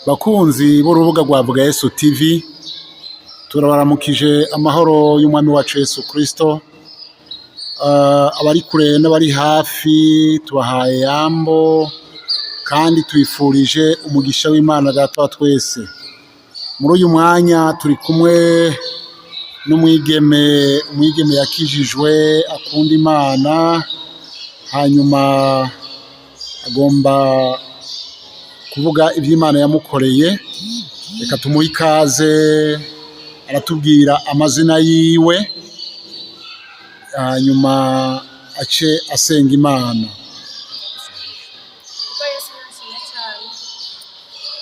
Bakunzi b'urubuga rwa Vuga Yesu TV, turabaramukije amahoro y'umwami wacu Yesu Kristo. Abari kure n'abari hafi tubahaye yambo kandi twifurije umugisha w'Imana Data wa twese. Muri uyu mwanya turi kumwe n'umwigeme yakijijwe akunda Imana, hanyuma agomba kuvuga iby'Imana yamukoreye. Reka tumuhe ikaze, aratubwira amazina yiwe, hanyuma ace asenga Imana.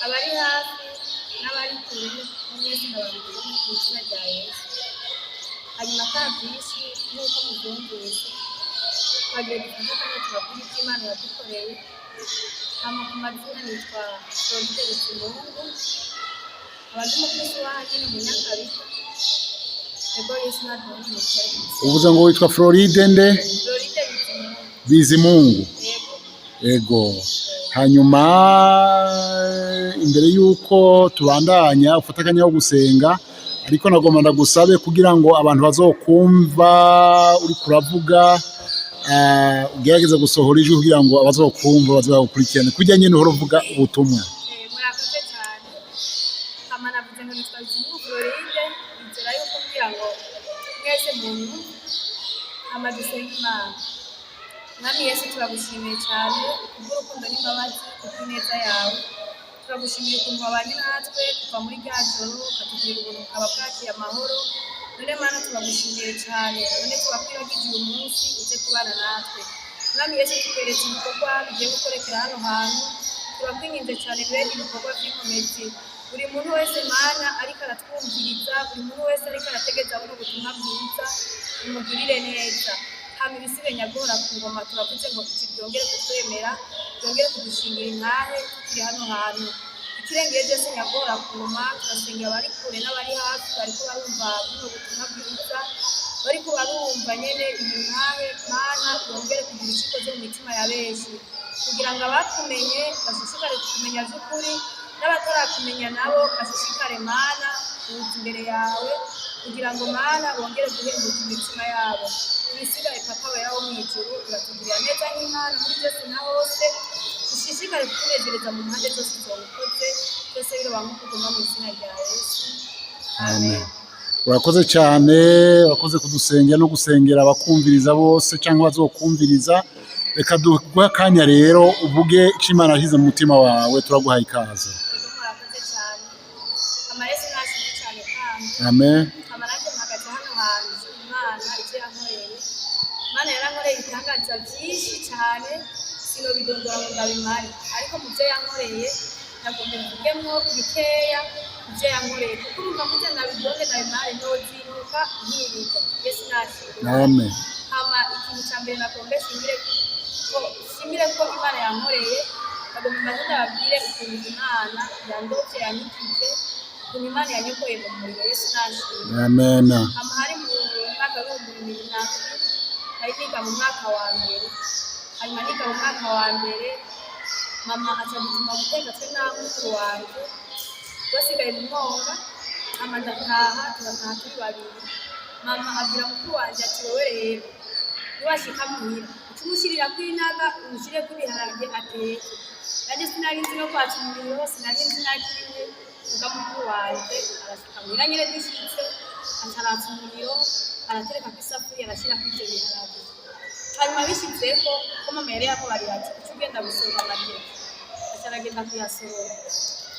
Abari hafi n'abari kure mwese ndababwira mu izina rya Yesu. Hanyuma byinshi nk'uko mubyumvise, twagiye dufata kandi tubabwira ibyo Imana yadukoreye. Ku mazina nitwa Floride Bizimungu, abandi umukristo w'ahanyine mu Nyakabika. Ego Yesu naduhaye umugisha. Uvuze ngo witwa Floride nde? Floride Bizimungu. Ego. Hanyuma imbere y'uko tubandanya ufata akanya ko gusenga, ariko nagomba ndagusabe kugira ngo abantu bazokumva uri kuravuga, ugerageze gusohora ijwi kugira ngo abazokumva bazagukurikirane kujya nyine uhora uvuga ubutumwa. Murakoze cyane. Navuze ngo nitwa Bizimungu Floride, inzira yuko kugira ngo mwese muntu dusenga Imana. Mwami Yesu, turagushimiye cyane kubw'urukundo n'imbabazi kubw'ineza yawe. Turagushimiye ukuntu wabanye natwe kuva muri rya joro ukatubwira ubuntu ukaba bwakiye amahoro. None Mana turagushimiye cyane, none turakwiragije uyu munsi uje kubana natwe. Mwami Yesu, tukeretse ibikorwa bigiye gukorekera hano hantu, turakwinginze cyane bene ibikorwa by'inkomezi. Buri muntu wese Mana ariko aratwumviriza, buri muntu wese ariko arategeza buno butumwa bwiza, umugirire neza. Hama ibisibe nyagora ku ngoma turavuze ngo byongere kutwemera, byongere kudushingira intahe tukiri hano hantu. Ikirengeye byose nyagora ku ngoma, turasengera abari kure n'abari hafi bariko barumva buno butumwa bwiza, bariko barumva nyene iyi ntahe. Mana yongere kugira icyo ikoze mu mitima ya benshi, kugira ngo abakumenye bashishikare kumenya by'ukuri, n'abatarakumenya nabo bashishikare Mana kuza imbere yawe, kugira ngo Mana bongere guhembuka imitima yabo. Ibisigaye Papa wera wo mw'ijuru, uratugirira neza nk'Imana muri byose na hose, ushishikare kutunezereza mu mpande zose zawukoze, byose biroba nk'ukuguma mu izina rya Yesu. Amen. Urakoze cyane, urakoze kudusengera no gusengera abakumviriza bose cyangwa bazokumviriza. Reka duhe akanya rero uvuge icyo Imana yashyize mu mutima wawe, turaguhaye ikaze. Murakoze cyane. Yesu nashimye cyane kandi. Amen. Amarake mpagaze hano hantu Imana ivyo yankoreye. Imana yarankoreye ibitangaza byinshi cyane, sinobidondora ngo ndabimare, ariko mu byo yankoreye nagomba mvugemo bikeya ibyo yankoreye, kuko urumva kuko nabidonde ndabimare ntozinuka nkirirwa. Yesu nashimye. Amen. Hama ikintu cya mbere nagomba shimire ko Imana yankoreye, nagomba mbanze ndababwire ukuntu Imana yandovye yanyikije, ukuntu Imana yanyokoye mu muriro. Yesu nashimye. Amen. Hama hari mu mwaka w'ibihumbi bibiri na cumi, nari niga mu mwaka wa mbere. Hanyuma niga mu mwaka wa mbere, mama aca gutuma guteka twe na mukuru wanje basigaye mu mwonga. Hama ndataha, turataha turi babiri. Mama abwira mukuru wanje ati wowe rero niwashika muhira uca umushyirirako inaga umushyireko ibiharage ateke. Nanjye sinari nzi no kwatsa umuriro, sinari nzi nakimwe. Ubwo mukuru wanje arashika muhira nyene dushitse, aca aratsa umuriro, aratereka kw'isafuriya arashirako ivyo biharage. Hanyuma bishitseko ko mama yari yamubariye ati uca ugenda gusoroma amateke, aca aragenda kuyasoroma.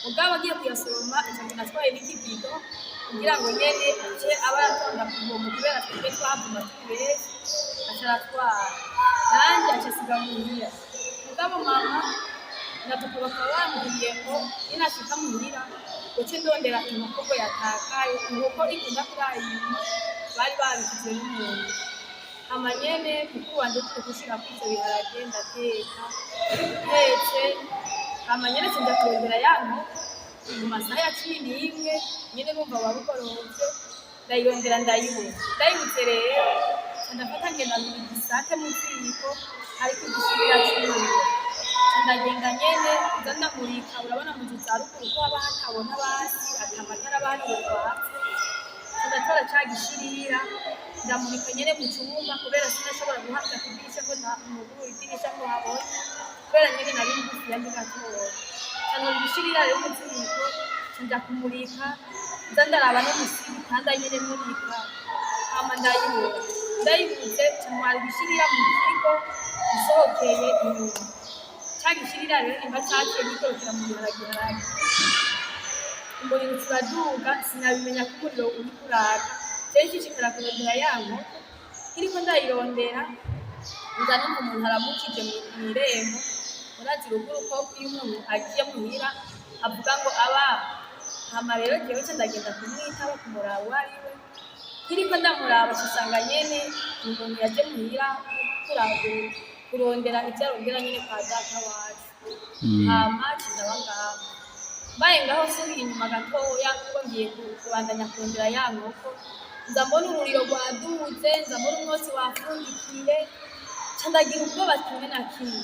Mugabo agiye kuyasoroma aca agenda atwaye n'ikibido kugira ngo nyene ace aba aratonda kuvoma, kubera twebwe twavoma turi benshi, aca aratwara. Nanjye aca asiga muhira. Mugabo mama na papa bakaba bambwiye ngo ninashika muhira uce ndondera inkoko ngo yatakaye, inkoko ikunda kurara inyuma, bari babikije n'umuntu. Hama nyene mukuru wanje turi gushirako ivyo biharage ndateka, ntetse. Hama nyene sinja kurondera ya nkoko mu masaha ya 11 nyene numva wabukorovye, ndayirondera ndayibura. Ndayibuze rero ndafata ngenda mu gisate mu ziko, ariko igishirira cy'umuriro. ndagenda nyene nza ndamurika urabona mu nzu za ruguru ko haba hatabona basi atamatara bari bukwatse ndatora ca gishirira ndamurika nyene mu cumba kubera sinashobora guhabwa kudirisha ko nta muguru idirisha ko habona kubera nyene nari ngufi yandi gatoya canora igishirira rero mu ziko nja kumurika nza ndaraba no musibi kandi nyene murika hama ndayibuze ntwara igishirira mu kigo isohokeye inyuma ca gishirira rero nimba caciye gikorokera mu giharage umuriro turaduga sinabimenya ko umuriro uri kuraka kenshi nshikara kurondera ya nkoko iriko ndayirondera nza numva umuntu aramukije mw'irembo urazi ruguru ko iyo umuntu agiye muhira avuga ngo aba hama rero jewe ca ndagenda kumwitaba kumuraba uwo ariwe kiriko ndamuraba nsanga nyene umuntu yaje muhira kurondera ivyo arondera nyene kwa data wacu hama ndaba ngaho mbaye ngaho subiye inyuma gatoya kuko ngiye kubandanya kurondera ya nkoko nza mbona umuriro gwaduze nza mbona umwotsi wafundikiye ca ndagira ubwoba kimwe na kimwe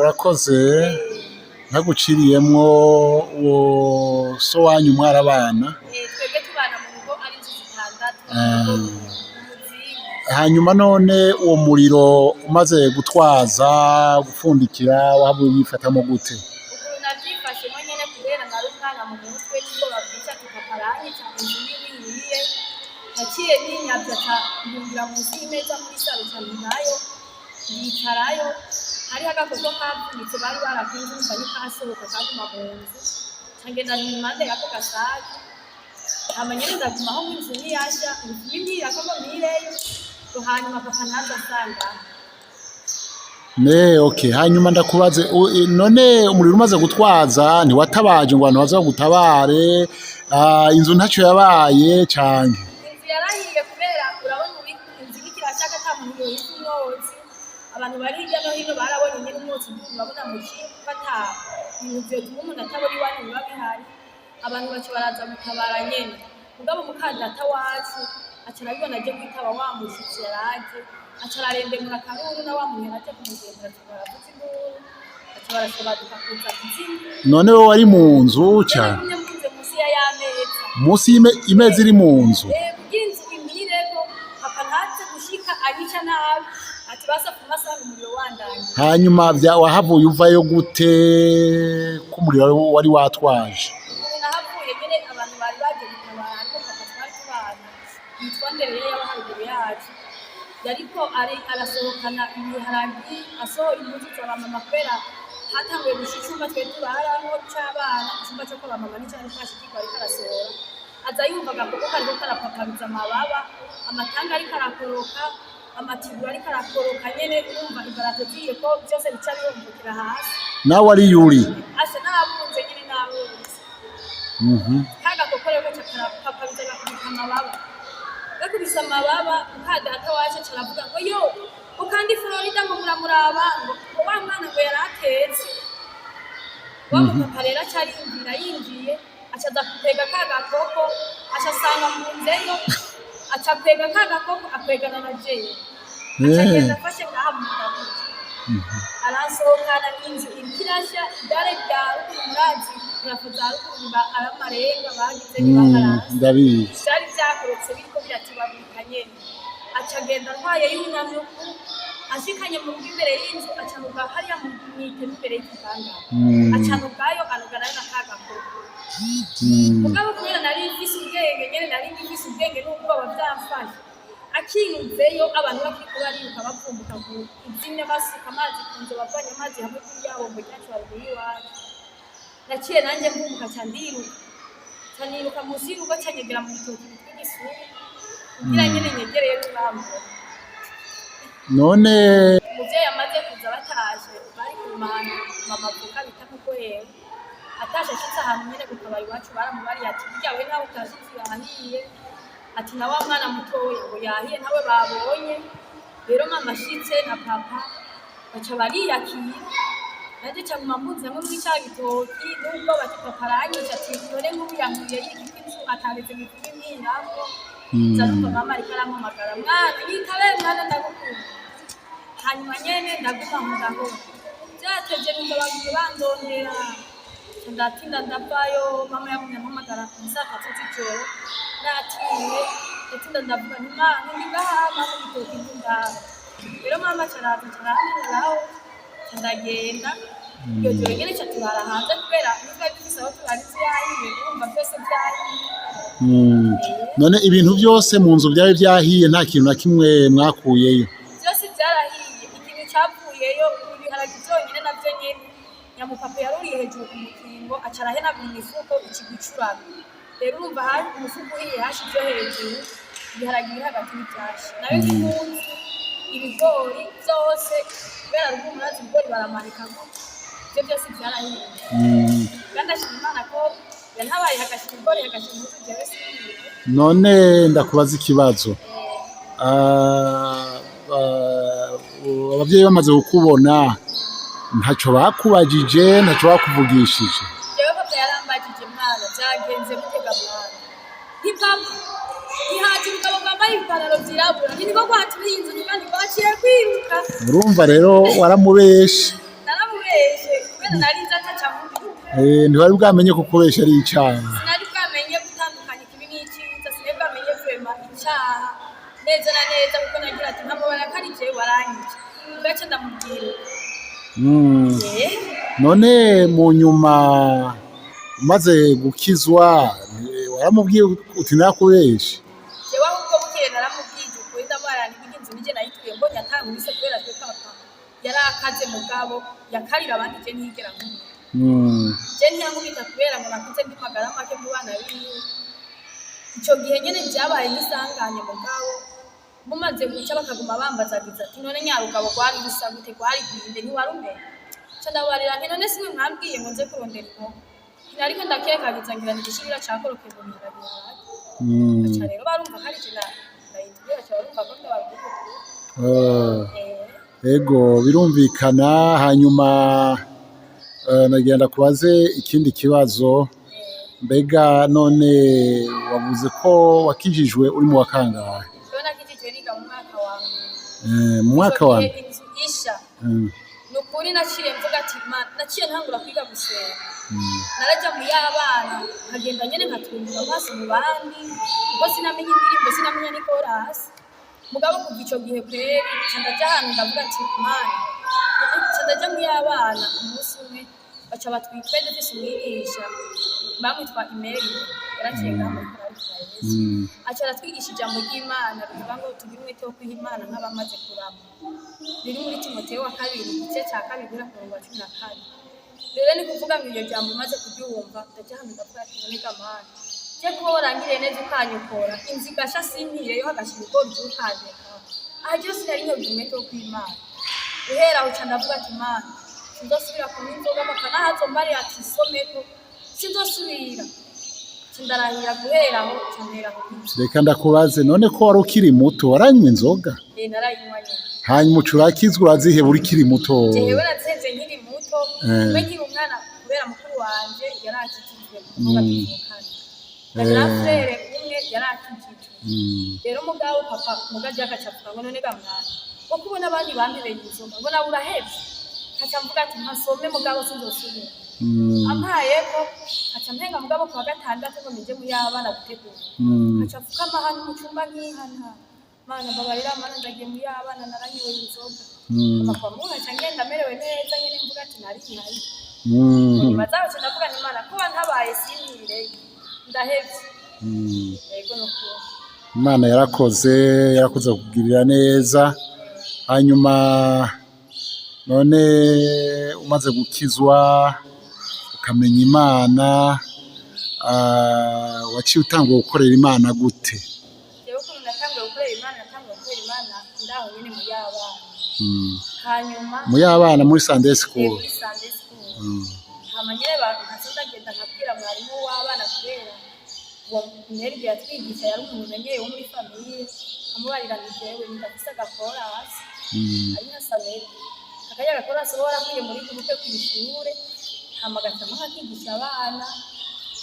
urakoze ntaguciriyemwo uwo so wanyu mwarabana twebwe tubana mu rugo ari inzu zitandatu hanyuma none uwo muriro umaze gutwaza gupfundikira wahabuye wifatamo gute ukuntu navyifashemo nyene kubera nari umwana mu mutwe niko bavyita tukaparanye ca inzu n'ibihiye naciye ninyavya ca ntungira munsi y'imeza muri saro ca nayo yicarayo hariho agakoko kavunitse bari barakinze umva nikasohoka kaguma mu nzu ca ngenda impande yako gasake hama nyene ndagumaho mw'inzu niyasha ngimbira ko mwireyo hanyuma papa ntaza asanga okay hanyuma ndakubaze none umuriro umaze gutwaza ntiwatabaje ngo abantu baza gutabare inzu ntacyo yabaye canke inzu yarahiye kubera urabona inzu ikirashaka ata muntu yohise umwotsi abantu bari hirya no hino barabonye nyene umwotsi urabona mu kifata ibintu vyotuma umuntu atabona iwanyu biba bihari abantu baca baraza gutabara nyene mugabo mukadata wacu aca arabibona aje kwitaba wa mushitsi yaraje aca ararembemura akanuru na wa muntu yaraje kumugendera aca baravuza induru aca barasobanuka kuza kuzimya none we wari mu nzu cane munsi ya yameza munsi y'imeza iri mu nzu kugira inzu imireko papa ntaze gushika ayica nabi ati basa ku masaha umuriro wandanye hanyuma wahavuye uvayo gute ko umuriro wari watwaje nahavuye nyene abantu bari baje gutabara ariko papa twari tubana yitwa Ndereye yaba haruguru yacu yariko arasohokana ibiharagi asohora impuzu z'abamama kubera hatanguye gushika icumba twe turaramo c'abana icumba co kwa bamama n'icari twashikirwa ariko arasohora aza yumva agakoko kariko karapapariza amababa amatanga ariko arakoroka amatigura ariko arakoroka nyene urumva ibarato ziye ko vyose bica bihumukira hasi nawe ari yuri asa nabunze nyene nabunze kagakoko rero gaca karapapariza gakubita amababa gakubise amababa mukadata wacu aca aravuga ngo yo ukandi Florida ngo muramuraba ngo wa mwana ngo yaratetse wa mupapa rero aca arindira yinjiye aca aza kwega kagakoko aca asanga mu nzeyo aca kwega kagakoko akwegana na jewe aca agenda afashe ngaha mu ndavuga arasohokana inzu irikirasha idare rya ruguru murazi irafu za ruguru ari amarenga bagize ntibaharanze ndabizi vyari vyakorotse biriko biratibagurika nyene aca agenda ntwaye y'ubunyamyuku ashikanye mu rugo imbere y'inzu acanuka hariya mw'iteme imbere y'igitanda acanukayo anuganayo na kagakoko mugabo kubera nari mfise ubwenge nyene nari ngifise ubwenge n'ubwoba vyamfashe akinuzeyo abantu bakiriko bariruka bavumbuka kuzimya basuka amazi ku nzu bavanye amazi hamwe kuri ya bombo ryacu haruguru y'iwacu naciye nanjye mvumbuka ca niruka munsi y'urugo ca nyegera mu bitoki bitwa igisuru kugira nyene nyegereye n'urambura none umuvyeyi amaze kuza bataje bari kumana mama avuka bita kuko rero atashe ashitse ahantu nyene ku kabari iwacu baramubariye ati burya we nawe utashitse yahiye ati na wa mwana mutoya ngo yahiye nawe babonye rero mama ashitse na papa baca bariyakira naje ca nguma mpuze nko muri ca gitoki nubwo bati papa aranyishe ati none nk'ubu yankuye y'igiti inzu ataretse imifuka imyirako nza numva mama ariko arampamagara mwana yitabe mwana ndagukunda hanyuma nyene ndaguma aho ngaho byatevye numva bagiye bandondera ndatinda ndavayo mama yamuhamagara saa tatu z'ijoro natiye ndatinda ndavuga nti mama ndi ngaha mama igitoki ndi ngaha rero mama carahanyuraho ndagenda iryo joro nyene ca turara hanze kubera nitwari dufise aho turarize yahiye urumva byose byahiye none ibintu byose mu nzu byari byahiye nta kintu na kimwe mwakuyeyo byose byarahiye ikintu cyavuyeyo ibiharage byonyine navyo nyene nyamupapa yaruriye hejuru ku mukingo acarahenagura imifuko ikigucurana rero urumva hari umufuko uhiye hashivyo hejuru ibiharage biri hagati y'ivyashi nayo n'impunzi ibigori byose kubera rugumurazi ibigori baramanika ibyo byose byarahiye kandi ashima Imana ko yantabaye hagashira ibigori hagashira impuzu jewe sinyiwe none ndakubaza ikibazo abavyeyi bamaze kukubona ntacyo bakubajije ntacyo bakuvugishije jewe papa yarambajije mwana byagenze gutega mwana ntipapa ntihaje umugabo wambaye ipantaro vyirabura ntibo gwaturiye inzu kandi baciye kwiruka urumva rero waramubeshe naramubeshe kubera narinze ataca mubiri ntiwari bwamenye ko kubesha ari icyaha sinari bwamenye gutandukanya ikibi n'icyiza sinari bwamenye kwema icyaha neza na neza kuko nagira ati ntabwo barakarikiye waranyica ugace ndamubwira none mu nyuma umaze gukizwa waramubwiye uti nakubeshe jewe ahubwo bukeye naramubwije ukuri ndamarana inzu nije nayituye mbonye atangubise kubera twe papa yari akaze mugabo yakarira abandi je ntiyigera nkubita je ntiyankubita kubera ngo nakuze ndi magara make mu bana biwe ico gihe nyene byabaye n'isanganya mugabo mumaze guca bakaguma bambazagiza ati none nyarugabo gwari rusa gute gwari gwinde ntiwarume ca ndabarira nti none simwe mwambwiye ngo nze kurondera inkoko nariko ndakekagiza ngira nigishirira cakoroke mu mirabira aca rero barumva ko ari je nayitubwira ca barumva ko ndababwira ego birumvikana hanyuma nagenda kubaze ikindi kibazo mbega none wavuze ko wakijijwe uri mu wakangahe mu mwaka wa isha nukuri naciye mvuga ati naciye ntangura kwiga gusenga naraja mu y'abana nkagenda nyene nkatungura amaso mu bandi kuko sinamenye indirimbo sinamenye n'ikorasi mugabo kuva ico gihe kweri ca ndaja ahantu ndavuga ati mana ca ndaja mu y'abana umunsi umwe baca batwitwe dufise umwigisha bamwitwa Imeri yaraciye ngaho aca aratwigisha ijambo ry'Imana rivuga ngo tugire umwete wo kwiha Imana nk'abamaze kurama riri muri Timoteyo wa 2 igice ca 2 guhera ku murongo wa 14 rero ni kuvuga ngo iyo jambo maze kuryumva ndaja hano ndavuga ati nonega mana je kuba warangiriye neza ukanyukora inzigasha sinkiyeyo hagashira ubwo byukandeka aha byose nari nyobye umwete wo kwiha Imana uhera aho ca ndavuga ati mana sinzosubira kunywa inzoga bakana hazo mbari ati someko sinzosubira sindarahira guhera aho cambera aho reka ndakubaze none ko wari ukiri muto waranywa inzoga narayinywa nyene hanyuma ucurakizwa uraziheba uri kiri muto jewe nazihenze nkiri muto mbe nkiri umwana kubera mukuru wanje yarakijijwe kuvuga tuvukana na frere umwe yarakijijwe rero mugabo papa mugaje akacavuga ngo none gamwana ko kubona abandi bambebeye inzoga ngo nawe urahevye kaca mvuga ati nkasome mugabo sinzosubira ampaye ko kaca mpenga mugabo ku wa gatandatu ngo nije mu y'abana gutegura kaca avuga amahano mu cumba nkihana mana babarira mana ndagiye mu y'abana naranyiwe inzoga papa muha ca ngenda merewe neza nyene mvuga ati nari nkari bazaho ca ndavuga ni mana kuba ntabaye sinire ndahevye yego no kuba Imana yarakoze kukugirira neza hanyuma none umaze gukizwa ukamenya Imana waciye utanguye gukorera Imana gute jewe ko natanguye gukorera Imana ndaho nyene mu y'abana hanyuma mu y'abana muri Sunday school hama nyene nkagenda nkabwira mwarimu w'abana kubera uwo Imeri yatwigisha yari umuntu menyeye wo muri famiye amubarira ni jewe ndafise agakora hasi ari nka Sameri akajya agakora so warakwiye muri gurupe kw'ishure hama gatama nkakigisha abana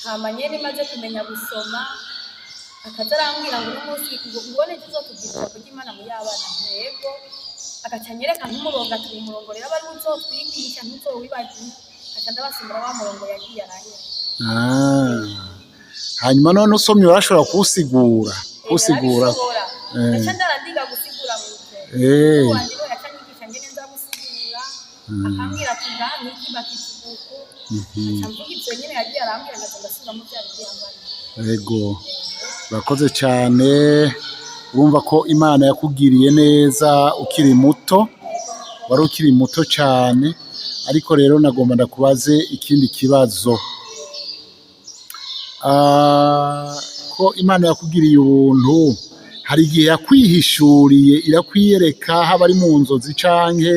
hama nyene maze kumenya gusoma akazarambwira ngo n'umunsi ubone tuzotugira ko Imana mu y'abana ntego agaca anyereka nk'umurongo ati uyu murongo rero abari uzotwigisha ntuzowibagiye, aca ndabasimbura wa murongo yagiye aranyereka. Hanyuma none usomye urashobora kuwusigura Narabishobora. Aca ndarandiga gusigura mu ijoro. Wanje rero yaca anyigisha ngene nza gusigura, akambwira ati ngaha nk'iki bakita uku, aca mvuga ivyo nyene yagiye arambwira ngaca ndasubiramo vya bindi yambariye. Yego, urakoze cyane. Urumva ko Imana yakugiriye neza ukiri muto, wari ukiri muto cyane, ariko rero nagomba ndakubaze ikindi kibazo. Ko Imana yakugiriye ubuntu, hari igihe yakwihishuriye irakwiyereka haba ari mu nzozi canke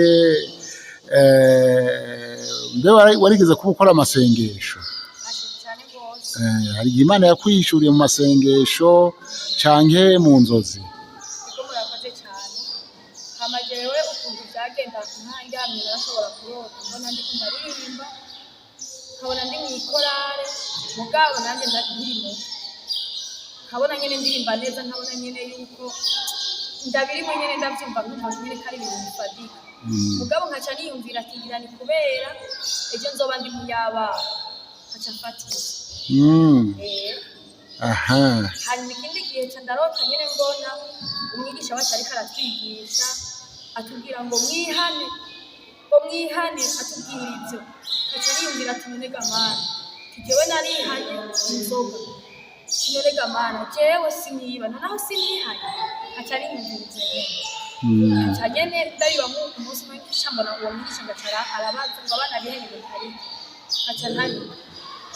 mbe warigeze kuba ukora amasengesho? Hari igihe Imana yakwihishuriye mu masengesho canke mu nzozi? Ego murakoze cyane. Hama jewe ukuntu byagenda nkandyamye narashobora kurota mbona ndiko ndaririmba, nkabona ndi mw'ikorale, mugabo nanjye nkiri muto, nkabona nyene ndirimba neza, nkabona nyene yuko ndabirimo nyene ndavyumva nkumva nyene ko ari ibintu bifatika, mugabo nkaca niyumvira ati ngira ni kubera ejo nzoba ndi muyabana, nkaca mfatira. Hanyuma ikindi gihe ca ndarota nyene mbona umwigisha wacu ariko aratwigisha atubwira ngo mwihane, atubwira ivyo, nkaca niyumvira ati nonega mana, jewe narihanye inzoga, nonega mana jewe siniba, nonaho sinihanye, nkaca niyumvira ivyo nyene. Nkaca nyene ndabibamwo umunsi umwe nca mbona uwo mwigisha ngaca arabaza ngo abana bihanye bitariki, nkaca ntarika,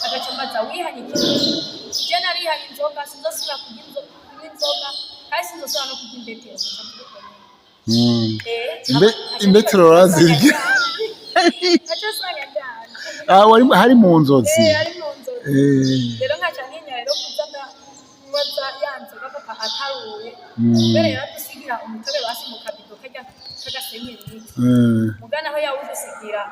agaca mbaza wihanye iki? Je narihanye inzoga, sinzosubira kunywa inzoga, kandi sinzosubira no kurya imbetero. Imbetero urazirya? Nkaca nsanga njyanye. Hari mu nzozi? Hari mu nzozi. Rero nkaca ntinya rero kuza ndabaza ya nzoga papa ataruye, mbere yaradusigira umutobe basi mu kabido karya k'agasenyeri niki. Mugana aho yawudusigira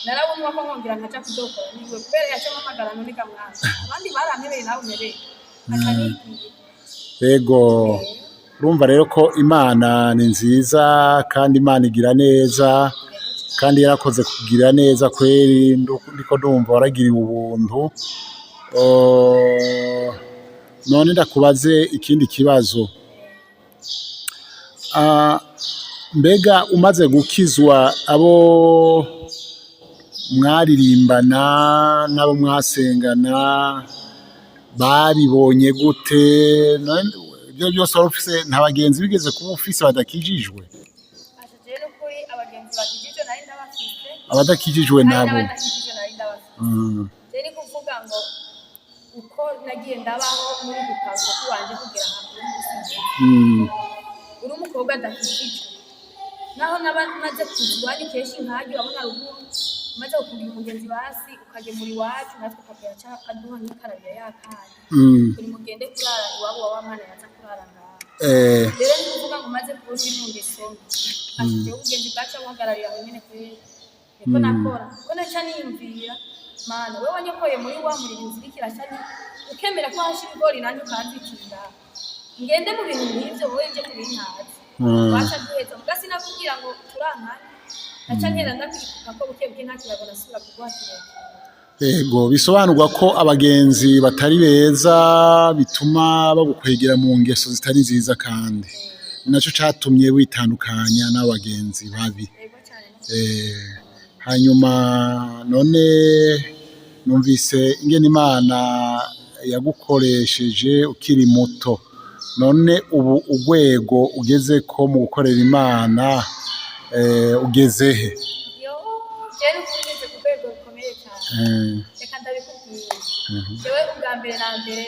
narabunwa ko nkongera nkaca kudokora niwe kubera yaca mpamagara nonega mwana, abandi barantereye nawe umereye, nkaca nigiye. Yego, urumva rero ko Imana ni nziza kandi Imana igira neza, kandi yarakoze kugira neza kweri, ndiko ndumva waragiriwe ubuntu. None ndakubaze ikindi kibazo. Mbega umaze gukizwa abo mwaririmbana n'abo mwasengana babibonye gute? Ibyo byose wari ufise nta bagenzi bigeze kuba ufise badakijijwe? Rero kuri abagenzi bakijijwe nari ndabafise, abadakijijwe nabo ni kuvuga ngo uko nagiye ndabaho muri gutazo kuwanje kugera ahantu uri umukobwa adakijijwe, naho maze kuzwa ni kenshi nkajya urabona ruguru maze kugira umugenzi basi ukagemura iwacu natwe ukabwira ca aduha n'ikarabira y'akanya, turi mugende kurara iwabo wa mwana yaza kurara ngaho. Rero ni kuvuga ngo maze kuza mu ngeso ati jewe ubugenzi bwacu buhagarariye aho nyene kweri, niko nakora ko naca niyumvira mana we wanyokoye muri wa murinzi irikirasha ni ukemera ko hasha ibigori nanjye ukanzitira ngende mu bintu nk'ivyo wowe nje kubintazi waca duheza mugasi nakubwira ngo turankanye naca nkera ndakwibuka ko bukebuke nta kirago nasubira kuguhatira. Yego, bisobanurwa ko abagenzi batari beza bituma bagukwegera mu ngeso zitari nziza, kandi nacyo catumye witandukanya n'abagenzi babi. Hanyuma none numvise ingene Imana yagukoresheje ukiri muto, none ubu urwego ugeze ko mu gukorera Imana ugeze he? Rero ugeze ku rwego rukomeye cyane, reka ndabikubwira. Jewe ubwa mbere na mbere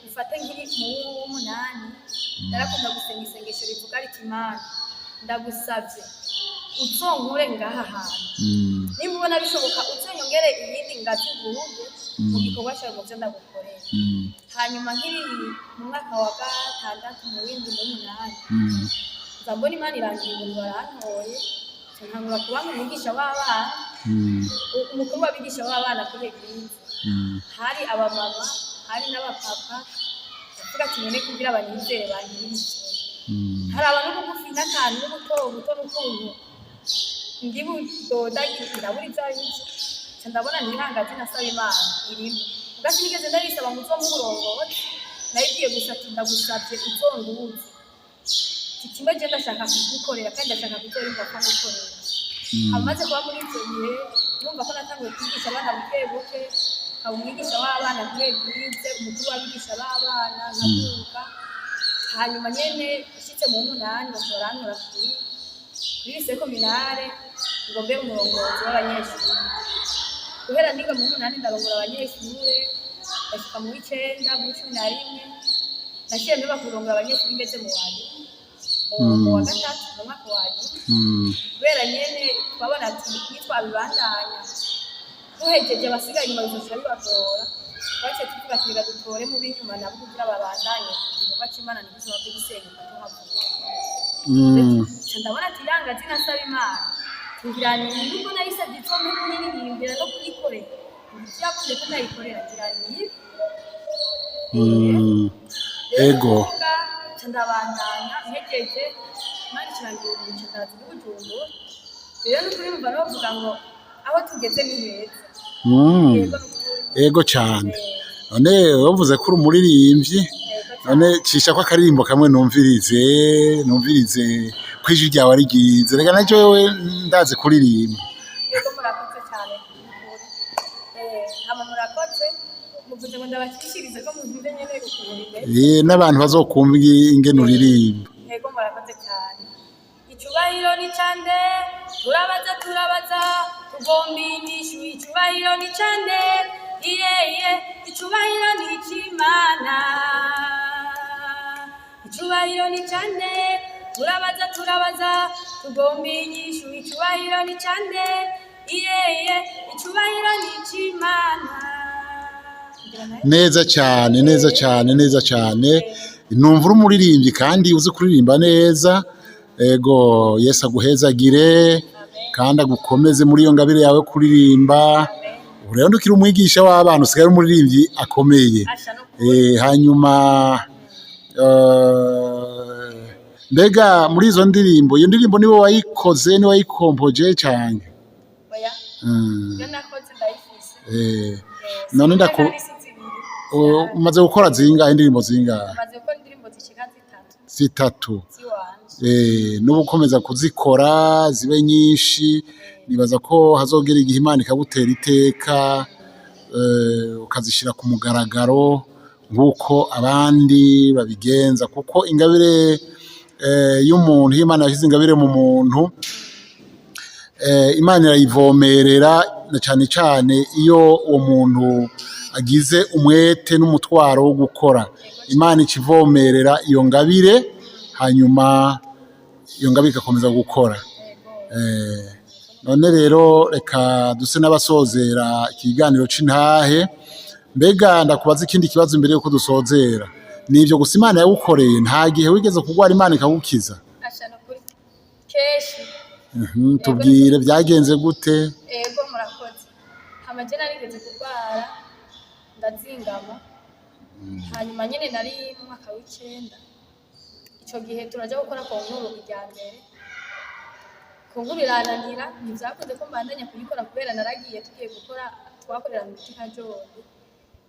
ufate nkiri mu w'umunani narakunda gusenga isengesho rivuga riti Imana ndagusabye uzonkure ngaha hantu, nimba ubona bishoboka uzonyongere iyindi ngazi nguruge mu gikorwa cyawe mu byo ndagukorera. Hanyuma nkiri mu mwaka wa gatandatu mu w'indwi n'umunani nza mbona Imana irangira ibintu barantoye, nkangura kuba umwigisha w'abana, umukuru w'abigisha w'abana kuri eglise. Hari abamama hari n'abapapa, ndavuga ati none kugira abanyizere bangirire hari abantu bugufi n'akantu n'ubuto n'ukuntu ndi budodagira buri byayize ndabona ntihangaze nasaba Imana irimo ubwo sinigeze ndabisaba ngo uzo murongoze nagiye gusata ndagusabye uzonduze kimwe je ndashaka kugukorera kandi ndashaka kuzorimba kwa gukorera amaze kuba muri icyo gihe numva ko natangiye kwigisha abana buke abo mwigisha w'abana bwize umukuru w'abigisha b'abana nkavuka hanyuma nyene ishitse mu munani basoranura kuri sekominare ngo mbe umurongozi w'abanyeshuri guhera niga mu munani ndarongora abanyeshuri bashika mu 9 mu 11 naciye mbe bakurongora abanyeshuri ngeze mu wanyuma mu wa gatatu mu mwaka wanyuma kubera nyene twabona ati nitwabibandanya duhejeje abasigaye inyuma bizoca bibagora twaciye tuvuga ati reka dutore mu b'inyuma nabo kugira babandanye igikorwa c'Imana n'ubuzima bw'igisenyuka tuhavuga ndabona ati yangazi nasaba Imana ngirani nubwo nayisabye itsombe kuririmbira no kuyikorera byakunze ko nayikorera ngirani ego ndabandanya ntegereje Imana ikirangira umuco ndazi n'ubujumbu rero n'ukuri numva bavuga ngo aho tugeze ni heza ego cyane none wavuze ko uri umuririmbyi none cisha ko akaririmbo kamwe numvirize kw'ijwi ryawe ari ryiza reka nacyo wewe ndazi kuririmba ego murakoze cyane hama murakoze muvuze ngo ndabakishirize ko muvuze nyene gukurire n'abantu bazokumva ingene uririmba ego murakoze cyane icyubahiro ni cyane turabaza tugomba inyishu icyubahiro ni cyane icyubahiro ni icy'Imana icyubahiro ni cyane turabaza tugomba inyishu icyubahiro ni cyane icyubahiro ni icy'Imana neza cyane numva uri umuririmbyi kandi uzi kuririmba neza ego Yesu aguhezagire kandi agukomeze muri iyo ngabire yawe kuririmba rero ndukira umwigisha w'abana usigaye umuririmbyi akomeye hanyuma mbega muri izo ndirimbo iyo ndirimbo niwe wayikoze niwe wayikompoje cyane oya nakoze ndayifise none umaze gukora zingahe indirimbo zingahe umaze gukora indirimbo zishika 3 n'ubukomeza kuzikora zibe nyinshi nibaza ko hazogera igihe Imana ikagutera iteka ukazishira ku mugaragaro nk'uko abandi babigenza kuko ingabire y'umuntu Imana yashyize ingabire mu muntu Imana irayivomerera na cyane iyo uwo muntu agize umwete n'umutwaro wo gukora Imana ikivomerera iyo ngabire hanyuma iyo ngabire igakomeza gukora none rero reka duse n'abasozera ikiganiro c'intahe mbega ndakubaza ikindi kibazo imbere yuko dusozera nivyo gusa Imana yawukoreye nta gihe wigeze kugwara Imana ikagukiza keshi tubwire byagenze gute ego murakoze amajena nigeze kugwara ndazingama hanyuma nyene nari mu mwaka w'icenda ico gihe turaja gukora ku nkuru rya mbere kunkuru irananira ntivyakunze ko mbandanya kuyikora kubera naragiye tugiye gukora twakorera mu kitika jone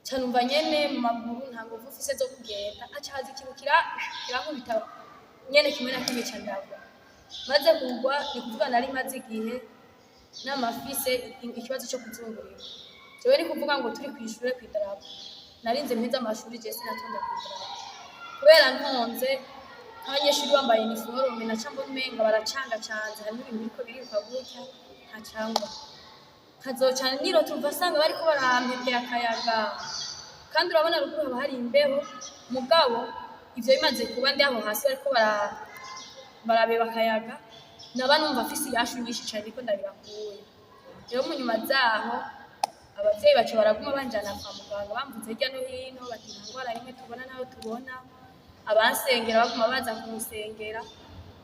canumva nyene mu maguru nta nguvu mfise zo kugenda acaza ikibukira kirankubita nyene kimwe na kimwe candagwa maze kugwa ni kuvuga nari maze igihe n'amafise ikibazo cyo kuzungurira jewe ni kuvuga ngo turi kwishure kwidarapo narinze mpeza amashuri je sinatonda kwidarapo kubera ntonze abanyeshuri bambaye uniforme na cambo menga baracanga canze hamwe ibintu biko biriruka gutya ntacangwa kazoca niro tumva sanga bariko barampepera akayaga kandi urabona ruguru haba hari imbeho mugabo ivyo bimaze kuba ndi aho hasi bariko barabeba akayaga naba numva afise yashu nyinshi cane ko ndabirakuye rero mu nyuma zaho abavyeyi bacu baraguma banjana kwa muganga bamvuze hirya no hino bati nta ngwara rimwe tubona naho tubona abansengera baguma baza kumusengera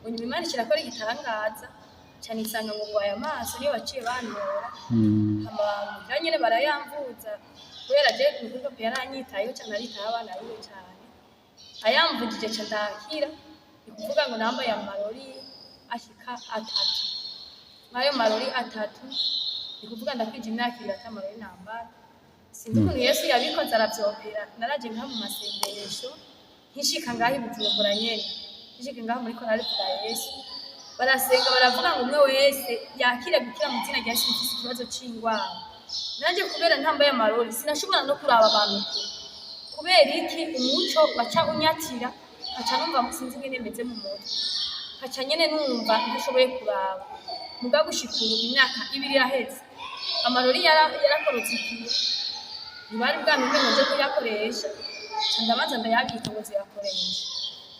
unyuma Imana ikirakora igitangaza cyane isanga ngo ngwaye amaso niyo baciye bantora amabanga nyene barayamvuza kubera je nuko pe yaranyitayeho cyane aritaye abana biwe cyane ayamvugije cyane ndakira kuvuga ngo nambaye amarori ashika 3 nayo marori 3 ni kuvuga ndakwije imyaka 2 atamarori nambara sinzi ukuntu Yesu yabikoze aravyopera naraje nka mu masengesho nkishika ngaho Bujumbura nyene nkishika ngaho muri korali bwa Yesu barasenga baravuga ngo umwe wese yakire gukira mu zina rya Yesu mfise ikibazo c'ingwara nanje kubera ntambaye amarori sinashobora no kuraba abantu kubera iki umuco baca unyatira aca numva musinzi ngene meze mu mutwe aca nyene numva ntashoboye kuraba muga gushikura imyaka 2 yaheze amarori yarakorotse ikiyo ntibari bwamenye nje kuyakoresha ndabanza ndayabika ngo ziyakoresha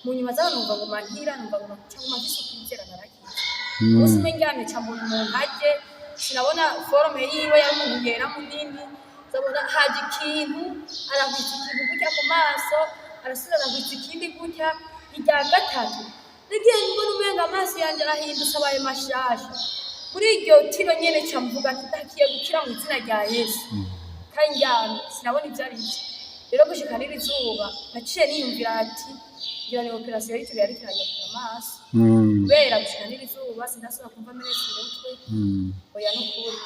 mu nyuma zaho numva ngo mahira numva ngo cyangwa mafise kwizera narakiza umunsi umwe ndyamye cyambona umuntu aje sinabona forme yiwe yari umuntu yera munini zabona haje ikintu arahwitse ikintu gutya ku maso arasubira arahwitse ikindi gutya irya gatatu rigiye mbona umenga amaso yanje arahindutse abaye mashasha muri iryo tiro nyene cyamvuga ntakiye gukira mu izina rya Yesu kanjyana sinabona ibyo ari byo rero gushika n'izuba naciye niyumvira ati ngira ni operation y'ituri yari kiranye ku maso kubera gushika n'izuba sinasubira kumva menetse umutwe oya n'ukuri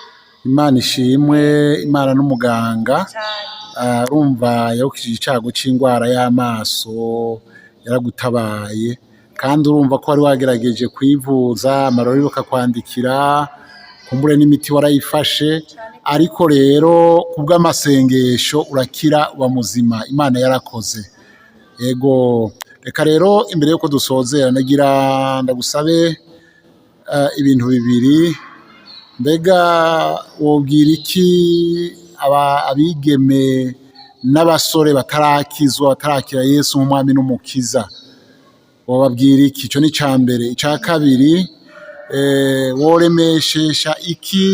Imana ishimwe Imana n'umuganga urumva yawukije icago c'ingwara y'amaso yaragutabaye kandi urumva ko wari wagerageje kwivuza amarori bakakwandikira kumbure n'imiti warayifashe ariko rero kubw'amasengesho urakira uba muzima Imana yarakoze yego reka rero imbere yuko dusozera nagira ndagusabe ibintu bibiri mbega wobwira iki abigeme n'abasore batarakizwa batarakira Yesu nk'umwami n'umukiza wobabwira iki ico ni cambere ica kabiri woremeshesha iki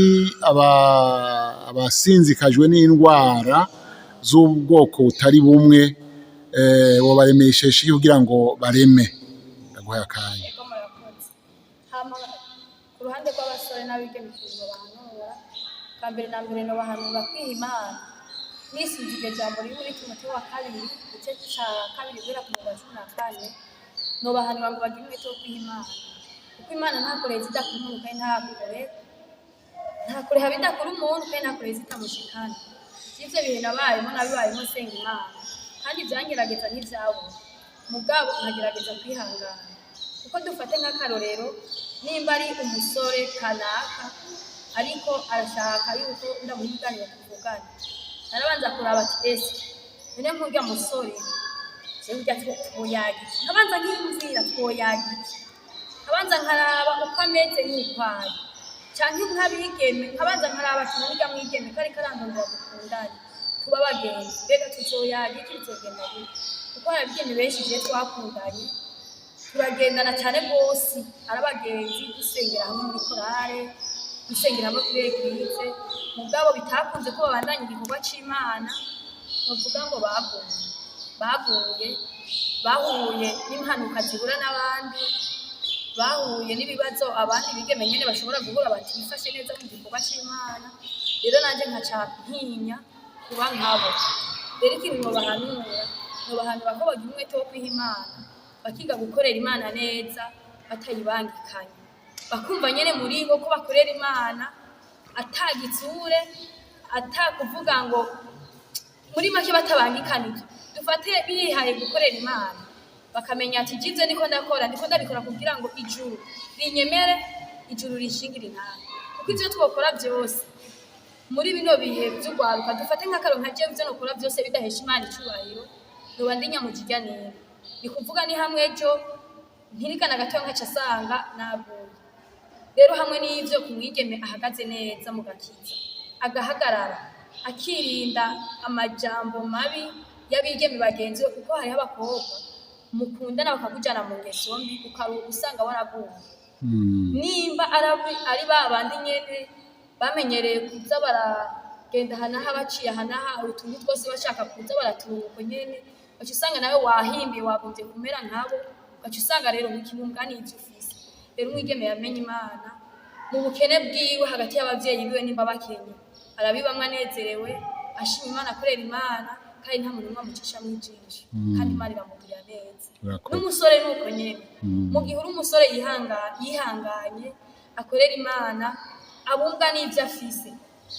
abasinzikajwe n'indwara z'ubwoko butari bumwe wobaremeshesha iki kugira ngo bareme ndaguhaye akanya ku ruhande rw'abasore n'abigeme bahanura kambere na mbere no bahanura kwiha Imana nisuzige jambo riri muri Timoteyo wa 2 igice ca 2 guhera ku murongo wa 14 no bahanura ngo bagire umwete wo kwiha Imana kuko Imana ntakoreza idakora umuntu kandi ntakore habidakora umuntu kandi ntakoreza itamushikana ivyo bihe nabayemo nabibayemo senga Imana kandi byangerageza n'ivyabo mugabo nkagerageza kwihangana kuko dufate nk'akarorero nimba ari umusore kanaka ariko arashaka yuko ndamuhiganira kuvugana narabanza kuraba ati ese none nk'urya musore cyangwa twoyagi nkabanza nk'inzira twoyagi nkabanza nkaraba uko ameze n'ukwaye cyangwa nk'abigeme nkabanza nkaraba ati nurya mwigeme kari karandondera dukundanye tuba bagenzi mbega tuzoyagi kizogenda gute kuko abigeme benshi je twakundanye turagendana cyane rwose arabagenzi dusengera hamwe muri korale dusengera hamwe kuri eglise mugabo bitakunze ko babandanya igikorwa c'Imana bavuga ngo bahuye n'impanuka zihura n'abandi bahuye n'ibibazo abandi bigeme nyene bashobora guhura batifashe neza mu gikorwa c'Imana rero nanje nkaca ntinya kuba nkabo rero ikintu ngo bahanura ko bagira umwete wo kwiha Imana bakiga gukorera Imana neza batayibangikanye bakumva nyene muri bo ko bakorera Imana atagitsure atakuvuga ngo muri make batabangikanije dufate bihaye gukorera Imana bakamenya ati jize niko ndabikora kugira ngo ijuru rinyemere ijuru rishingire intara kuko ivyo twokora byose muri bino bihe by'ugwaruka dufate nk'akaronka je byo nokora byose bidahesha Imana icubahiro noba ndinya mu kiganiro ni kuvuga ni hamwe ejo ntirigana gatoya nkaca asanga naguye rero hamwe n'ivyo kumwigeme ahagaze neza mu gakiza agahagarara akirinda amajambo mabi y'abigeme bagenzi we kuko hariho abakobwa mukundana bakakujana mu ngeso mbi ukaruha usanga waraguye nimba ari babandi nyene bamenyereye kuza baragenda hanaha baciye hanaha utuntu twose bashaka kuza baratunguko nyene ugaca usanga nawe wahimbiye wagombye kumera nkabo ugaca usanga rero nk'ikibumbwa n'ivyo ufise rero umwigeme yamenye Imana mu bukene bwiwe hagati y'abavyeyi biwe nimba bakenye arabibamwe anezerewe ashima Imana akorera Imana kandi nta muntu n'umwe amucisha mw'ijisho kandi Imana iramugirira neza Urakoze. n'umusore nuko nyene mu gihe uri umusore yihanganye akorera Imana abumva n'ivyo afise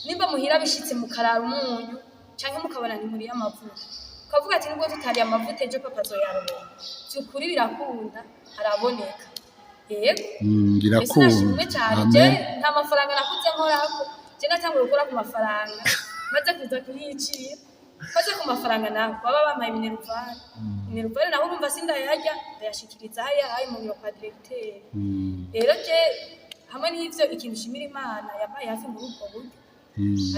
nimba muhira bishitse mukarara umunyu canke mukabona ntimuriye amavuta ukavuga ati nubwo tutariye amavuta ejo papa azoyaronka vy'ukuri birakunda araboneka yego Birakunda. nashimwe cane je nta mafaranga nakuze nkorako je natanguye gukora ku mafaranga maze kuza kuyicira maze ku mafaranga naho baba bamaye mineruvare naho urumva sindayarya ndayashikiriza hariya ayo mu biro kwa directeur rero je hamwe n'ivyo ikintu shimira Imana yabaye hafi muri ubwo buryo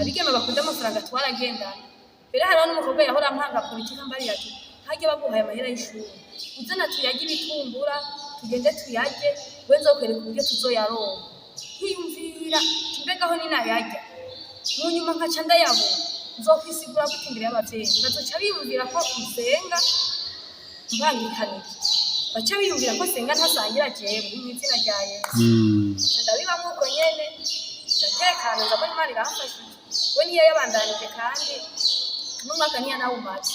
abigeme bakunda amafaranga twaragendana mbere hariho n'umukobwa yahora ampanga politika mbari ati hajye baguhaye amahera y'ishuri uzana tuyarye ibitumbura tugende tuyarye we nzokwereka uburyo tuzoyaronka nkiyumvira mbegaho ninayarya mu nyuma nkaca ndayabona nzokwisigura gute imbere y'abavyeyi bazoca biyumvira ko usenga mbangikanije baca biyumvira ko senga ntasangira jewe mw'izina rya Yesu ndabiba nk'uko nyene ndatekana ndabona Imana iramfashije we niyo yabandanije kandi n'umwaka ntiyanawumaze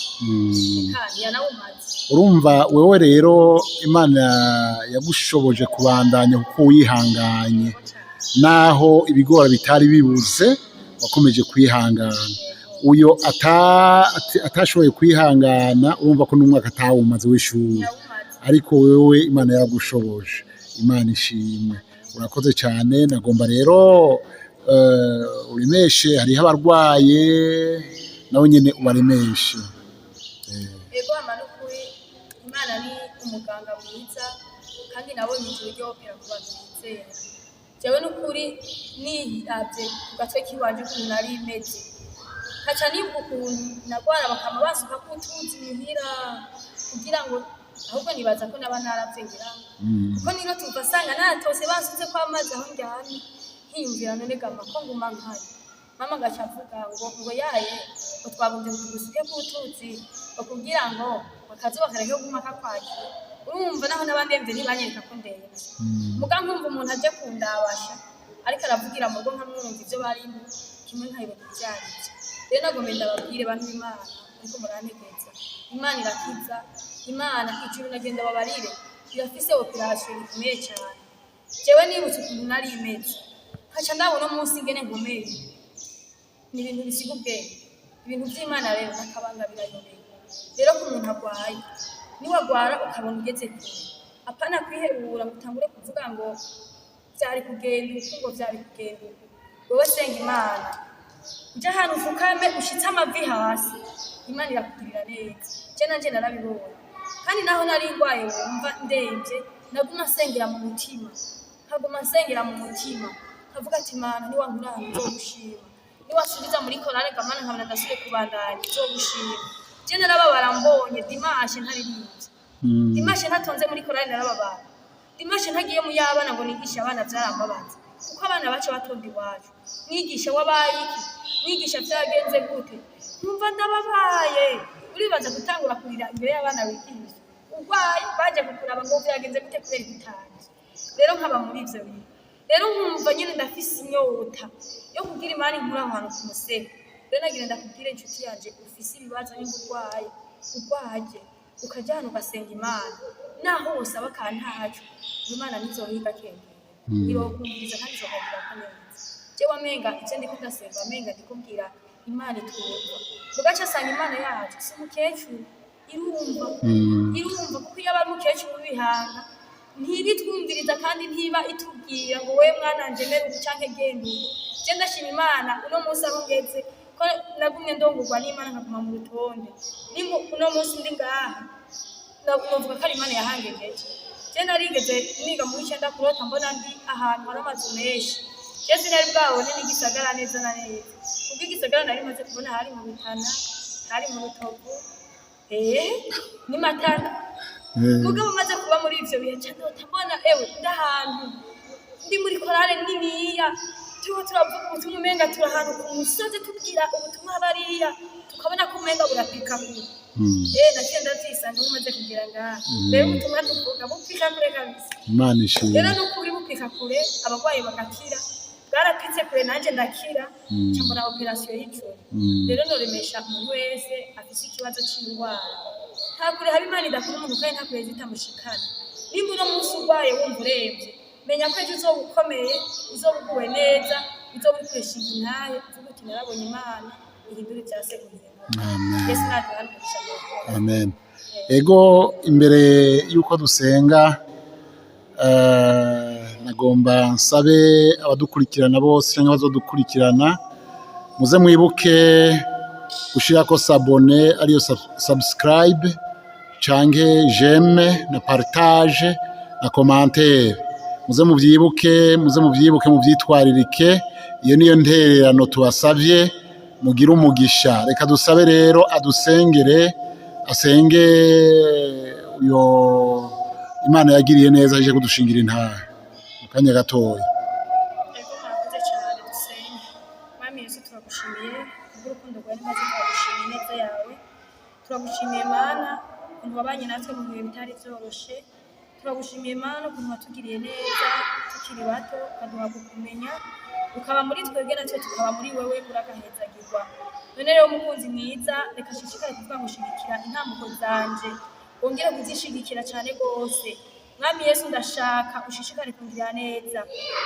ntiyanawumaze urumva wewe rero Imana yagushoboje kubandanya kuko wihanganye naho ibigora bitari bibuze wakomeje kwihangana uyo atashoboye kwihangana urumva ko n'umwaka atawumaze w'ishuri ariko wewe Imana yaragushoboje Imana ishimwe urakoze cyane nagomba rero uremeshe hariho abarwaye nawe nyene ubaremeshe ego amanukuri Imana ni umuganga mwiza kandi nabonye ijuru ryopera ku bantu bizera jewe n'ukuri niravye ku gatwe kiwanje ukuntu nari imeze kaca nibuka ukuntu nagwara bakama basuka kutuzi muhira kugira ngo ahubwo nibaza ko naba naravye ngira kuko nino tuva sanga natose basuze ko amazi aho njyana nkiyumvira none gama ko nguma nkari mama gaca avuga ngo yaye ngo twabuze tugusike kutuzi kugira ngo bakazuba kareke guma kakwakira urumva naho n'abandi mve ntibanyereka ko ndende muga nkumva umuntu aje kundabasha ariko aravugira mu rugo nkamwumva ivyo barimo kimwe nkayibona ivyarivyo rero nagomba ndababwire bantu b'Imana ariko murantegeza Imana irakiza Imana ijuru nagenda babarire irafise operation ikomeye cyane jewe nibutse ukuntu nari imeze kaca ndabona umunsi ngene nkomeye ni ibintu bisiga ubwenge ibintu vy'Imana rero nakabanga birayobeye rero ko umuntu agwaye niwagwara ukabona ugeze kure apana kwihebura mutangure kuvuga ngo byari kugenda uko byari kugenda wowe senga Imana ujya ahantu ufukame ushitse amavi hasi Imana irakugirira neza je nanje narabibonye kandi naho nari ngwaye wumva ndemvye naguma nsengera mu mutima kavuga ati Imana niwankura ahantu nzogushima niwasubiza muri korale gamana nkabona ndasubire kubandanya nzogushima je narababara mbonye dimashe ntaririmbye dimashe ntatonze muri korale narababara dimashe ntagiye mu yabana ngo nigisha abana vyarambabaza kuko abana bacu batonda iwacu mwigisha wabayiki mwigisha vyagenze gute numva ndababaye uribaza gutangura kurira imbere y'abana wigisha urwaye baje kukuraba ngo vyagenze gute kubera igitanje rero nkaba muri ivyo bintu rero nkumva nyene ndafise inyota yo kugira Imana inkura ahantu ku musego rero nagira ndakubwire inshuti yanje ufise ibibazo n'ingurwaye urwaje ukaja hano ugasenga Imana naho usaba kantacu Imana nizohiga kenge irokumviriza kandi izokagira ko neza jewe amenga ivyo ndiko ndasenga amenga ndikubwira Imana itwumva mugaca asanga Imana yacu si umukecuru irumva kuko iyo aba ari umukecuru w'ibihanga ntibitwumviriza kandi ntiba itubwira ngo we mwana nje mere ubu canke genda ubu je ndashima Imana uno munsi aho ngeze ko nagumye ndongurwa n'Imana nkaguma mu rutonde uno munsi ndi ngaha novuga ko ari Imana yahangejeje je narigeze niga mu w'icenda kurota mbona ndi ahantu hari amazu menshi je sinari bwabone n'igisagara neza na neza ubwo igisagara nari maze kubona hari mu Rutana hari mu Rutovu ni Matana mugabo maze kuba muri ivyo bihe cyane utabona ndahantu ndi muri korale niniya turiko turavuga ubutumwa umenga turi ahantu ku musozi tubwira ubutumwa bariya tukabona ko umenga burapika kure naciye ndavyisanga mumaze kugira ngaha rero ubutumwa tuvuga bupika kure kabisa Imana ishimwe rero n'ukuri bupika kure abarwayi bagakira bwarapitse kure nanjye ndakira nca mbona operasiyo y'ijoro. Rero noremesha umuntu wese afise ikibazo c'indwara, nta kure haba Imana idakura umuntu kandi nta kure zitamushikana. Nimba uno munsi urwaye wumva uremvye, menya ko ejo uzoba ukomeye, uzoba uguwe neza, uzoba uri kwishinga intahe, uvuga uti narabonye Imana ihindura ivyase guhindura. Yesu naduhane umugisha. Amen. Ego imbere yuko dusenga nagomba nsabe abadukurikirana bose cyangwa abazodukurikirana muze mwibuke gushirako sabone ariyo subscribe canke j'aime na partage na commentaire. Muze muvyibuke muvyitwaririke. Iyo niyo ntererano tubasavye, mugire umugisha. Reka dusabe rero adusengere, asenge uyo Imana yagiriye neza aje kudushingira intahe mu kanya gatoya. Ego murakoze cyane, dusenge. Mwami Yesu turagushimiye kubw'urukundo rwawe maze turagushimiye neza yawe. Turagushimiye Mana ukuntu wabanye natwe mu bihe bitari vyoroshe. Turagushimiye Mana ukuntu watugiriye neza tukiri bato, ukaduha kukumenya, ukaba muri twebwe natwe tukaba muri wewe, uragahezagirwa. None rero mukunzi mwiza, reka nshishikare kuvuga ngo shigikira intambuko zanje, wongere kuzishigikira cyane rwose. Mwami Yesu ndashaka ushishikare kungirira neza,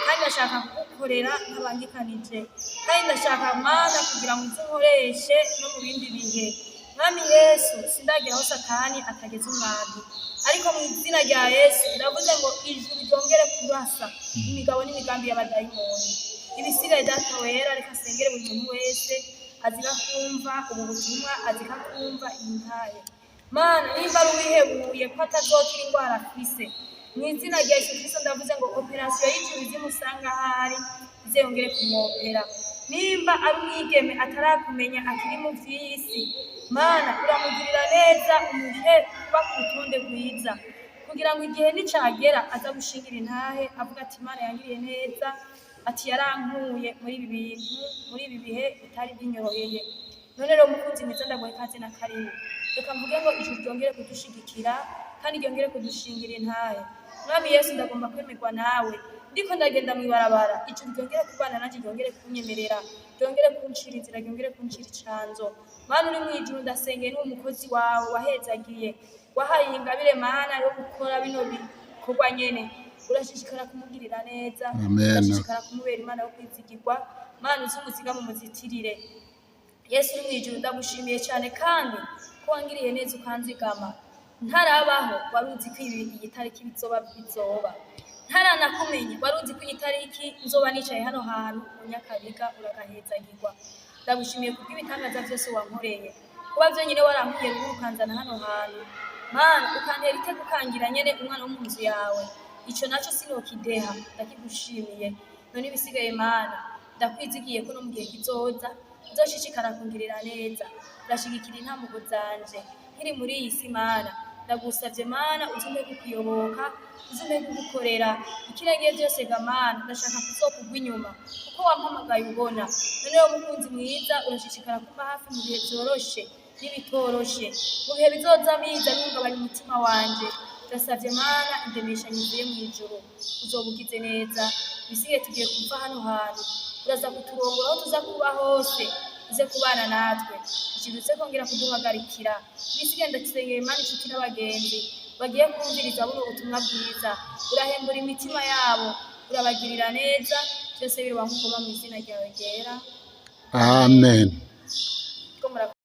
kandi ndashaka kugukorera ntabangikanije, kandi ndashaka Mana kugira ngo uzinkoreshe no mu bindi bihe. Mwami Yesu sindagira aho Satani atageze umwami, ariko mu izina rya Yesu ndavuze ngo ijuru ryongere kurasa imigabo n'imigambi y'abadayimoni. Ibisigaye data wera, reka sengere buri muntu wese azira kumva ubu butumwa, azira kumva intahe. Mana nimba ari uwihebuye ko atazokira indwara afise, mu izina rya Yesu Kristo ndavuze ngo operasiyo y'ijuru izimusanga ahari izeyongere kumwopera. Nimba ari umwigeme atarakumenya akiri mu vy'isi, Mana uramugirira neza, umuhe kuba ku rutonde rwiza, kugira ngo igihe nicagera aza gushingira intahe avuga ati Imana yangiriye neza, ati yarankuye muri ibi bintu, muri ibi bihe bitari binyoroheye. None rero mukunzi mwiza ndaguhe ikaze na karibu. Reka mvuge ngo ijuru ryongere kudushigikira kandi ryongere kudushingira intahe. Mwami Yesu ndagomba kwemerwa nawe, ndiko ndagenda mw'ibarabara, ijuru ryongere kubana nanjye, ryongere kunyemerera, ryongere kuncira inzira, ryongere kuncira icanzo. Mana uri mw'ijuru ndasengeye n'umukozi wawe wahezagiye, wahaye ingabire Mana yo gukora bino bikorwa nyene. Urashishikara kumugirira neza, urashishikara kumubera Imana yo kwizigirwa. Mana uzumuziga mu muzitirire. Yesu uri mw'ijuru ndagushimiye cyane kandi ko wangiriye neza ukanzigama. Ntarabaho wari uzi ko iyi tariki bizoba, ntaranakumenye wari uzi ko iyi tariki nzoba nicaye hano hantu mu Nyakabiga, uragahezagirwa. Ndagushimiye kubw'ibitangaza byose wankoreye, kuba byonyine warankuye ruguru ukanzana hano hantu. Mana ukantera iteka ukangira nyene umwana wo mu nzu yawe, ico naco sinokideha, ndakigushimiye. None ibisigaye Mana ndakwizigiye ko no mu gihe kizoza uzoshishikara kungirira neza. Ndashigikira intambuko zanje nkiri muri iyi si Mana, ndagusavye Mana uzumpe kukuyoboka, uzumpe kugukorera ikirenge byose ga Mana. Ndashaka kuzokugwa inyuma kuko wampamagaye ubona. None rero mukunzi mwiza, urashishikara kuba hafi mu bihe vyoroshe n'ibitoroshe, mu bihe bizoza biza bihungabanya umutima wanje. Ndasavye Mana indemesha nyuzuye mw'ijuru, uzobugize neza. Bisigaye tugiye kuva hano hantu, uraza kuturongora aho tuza kuba hose, uze kubana natwe, ikidutse kongera kuduhagarikira. Bisigaye ndasengeye Mana inshuti n'abagenzi bagiye kumviriza buno butumwa bwiza, urahembura imitima yabo, urabagirira neza. Byose biruba nk'uko mu izina ryawe ryera. Amen.